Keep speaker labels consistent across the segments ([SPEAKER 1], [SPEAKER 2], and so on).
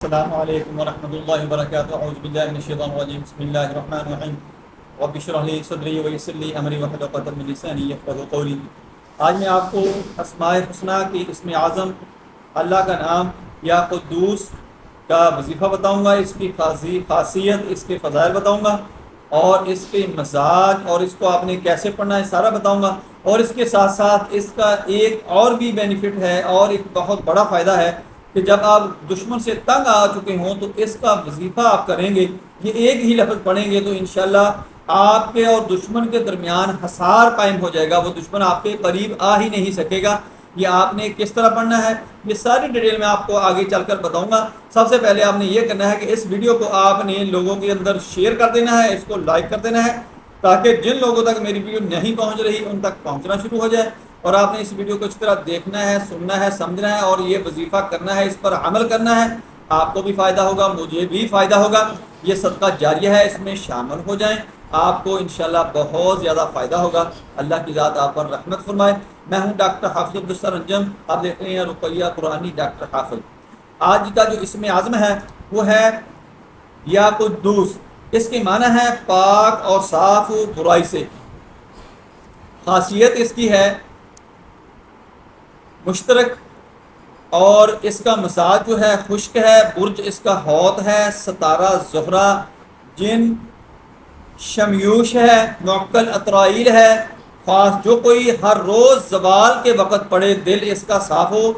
[SPEAKER 1] السلام علیکم ورحمۃ اللہ وبرکاتہ اعوذ باللہ من الشیطان الرجیم بسم اللہ الرحمن الرحیم رب اشرح لی صدری ویسر لی امری واحلل عقدۃ من لسانی یفقہوا قولی۔ آج میں آپ کو اسماء الحسنی کی اسم اعظم اللہ کا نام یا قدوس کا وظیفہ بتاؤں گا، اس کی خاصیت، اس کے فضائل بتاؤں گا، اور اس کے مزاج اور اس کو آپ نے کیسے پڑھنا ہے سارا بتاؤں گا۔ اور اس کے ساتھ ساتھ اس کا ایک اور بھی بینیفٹ ہے اور ایک بہت بڑا فائدہ ہے کہ جب آپ دشمن سے تنگ آ چکے ہوں تو اس کا وظیفہ آپ کریں گے، یہ ایک ہی لفظ پڑھیں گے تو انشاءاللہ آپ کے اور دشمن کے درمیان حصار قائم ہو جائے گا، وہ دشمن آپ کے قریب آ ہی نہیں سکے گا۔ یہ آپ نے کس طرح پڑھنا ہے یہ ساری ڈیٹیل میں آپ کو آگے چل کر بتاؤں گا۔ سب سے پہلے آپ نے یہ کرنا ہے کہ اس ویڈیو کو آپ نے لوگوں کے اندر شیئر کر دینا ہے، اس کو لائک کر دینا ہے تاکہ جن لوگوں تک میری ویڈیو نہیں پہنچ رہی ان تک پہنچنا شروع ہو جائے، اور آپ نے اس ویڈیو کو اس طرح دیکھنا ہے، سننا ہے، سمجھنا ہے اور یہ وظیفہ کرنا ہے، اس پر عمل کرنا ہے۔ آپ کو بھی فائدہ ہوگا، مجھے بھی فائدہ ہوگا، یہ صدقہ جاریہ ہے، اس میں شامل ہو جائیں، آپ کو انشاءاللہ بہت زیادہ فائدہ ہوگا۔ اللہ کی ذات آپ پر رحمت فرمائے۔ میں ہوں ڈاکٹر حافظ عبدالستار انجم، آپ دیکھ رہے ہیں رقیہ قرآنی ڈاکٹر حافظ۔ آج کا جو اسم اعظم ہے وہ ہے یا قدوس، اس کے معنی ہے پاک اور صاف برائی سے۔ خاصیت اس کی ہے مشترک، اور اس کا مزاج جو ہے خشک ہے، برج اس کا حوت ہے، ستارہ زہرہ، جن شمیوش ہے، معقل اطرائیل ہے، خاص جو کوئی ہر روز زوال کے وقت پڑھے دل اس کا صاف ہو،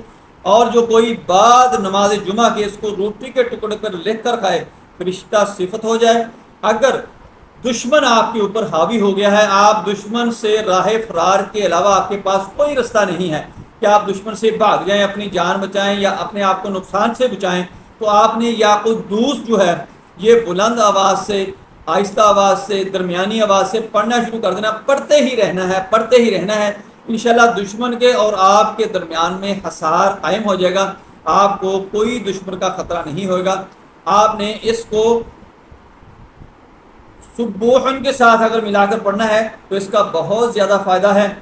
[SPEAKER 1] اور جو کوئی بعد نماز جمعہ کے اس کو روٹی کے ٹکڑے پر لکھ کر کھائے فرشتہ صفت ہو جائے۔ اگر دشمن آپ کے اوپر حاوی ہو گیا ہے، آپ دشمن سے راہ فرار کے علاوہ آپ کے پاس کوئی رستہ نہیں ہے کہ آپ دشمن سے بھاگ جائیں، اپنی جان بچائیں یا اپنے آپ کو نقصان سے بچائیں، تو آپ نے یا قدوس جو ہے یہ بلند آواز سے، آہستہ آواز سے، درمیانی آواز سے پڑھنا شروع کر دینا، پڑھتے ہی رہنا ہے، پڑھتے ہی رہنا ہے۔ انشاءاللہ دشمن کے اور آپ کے درمیان میں حصار قائم ہو جائے گا، آپ کو کوئی دشمن کا خطرہ نہیں ہوگا۔ آپ نے اس کو سبوحن کے ساتھ اگر ملا کر پڑھنا ہے تو اس کا بہت زیادہ فائدہ ہے۔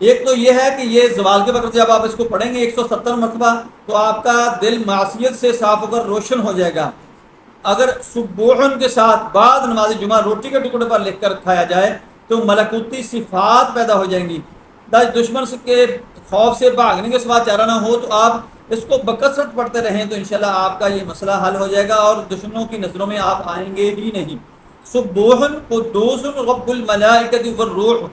[SPEAKER 1] ایک تو یہ ہے کہ یہ زوال کے وقت جب آپ اس کو پڑھیں گے 170 مرتبہ تو آپ کا دل معصیت سے صاف ہو کر روشن ہو جائے گا۔ اگر سبوحن کے ساتھ بعد نماز جمعہ روٹی کے ٹکڑے پر لکھ کر کھایا جائے تو ملکوتی صفات پیدا ہو جائیں گی۔ دشمن کے خوف سے بھاگنے کے سوا چارہ نہ ہو تو آپ اس کو بکثرت پڑھتے رہیں تو انشاءاللہ آپ کا یہ مسئلہ حل ہو جائے گا اور دشمنوں کی نظروں میں آپ آئیں گے ہی نہیں۔ سبوحن قدوس رب الملائکۃ والروح،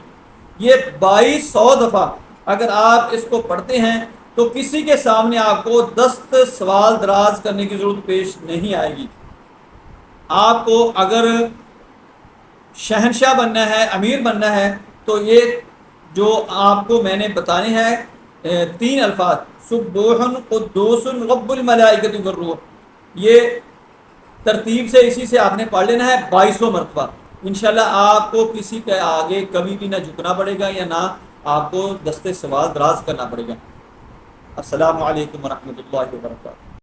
[SPEAKER 1] یہ 2200 دفعہ اگر آپ اس کو پڑھتے ہیں تو کسی کے سامنے آپ کو دست سوال دراز کرنے کی ضرورت پیش نہیں آئے گی۔ آپ کو اگر شہنشاہ بننا ہے، امیر بننا ہے، تو یہ جو آپ کو میں نے بتانے ہیں 3 الفاظ سبوحن قدوس رب الملائکۃ والروح، یہ ترتیب سے اسی سے آپ نے پڑھ لینا ہے 2200 مرتبہ۔ انشاءاللہ آپ کو کسی کے آگے کبھی بھی نہ جھکنا پڑے گا یا نہ آپ کو دست سوال دراز کرنا پڑے گا۔ السلام علیکم ورحمۃ اللہ وبرکاتہ۔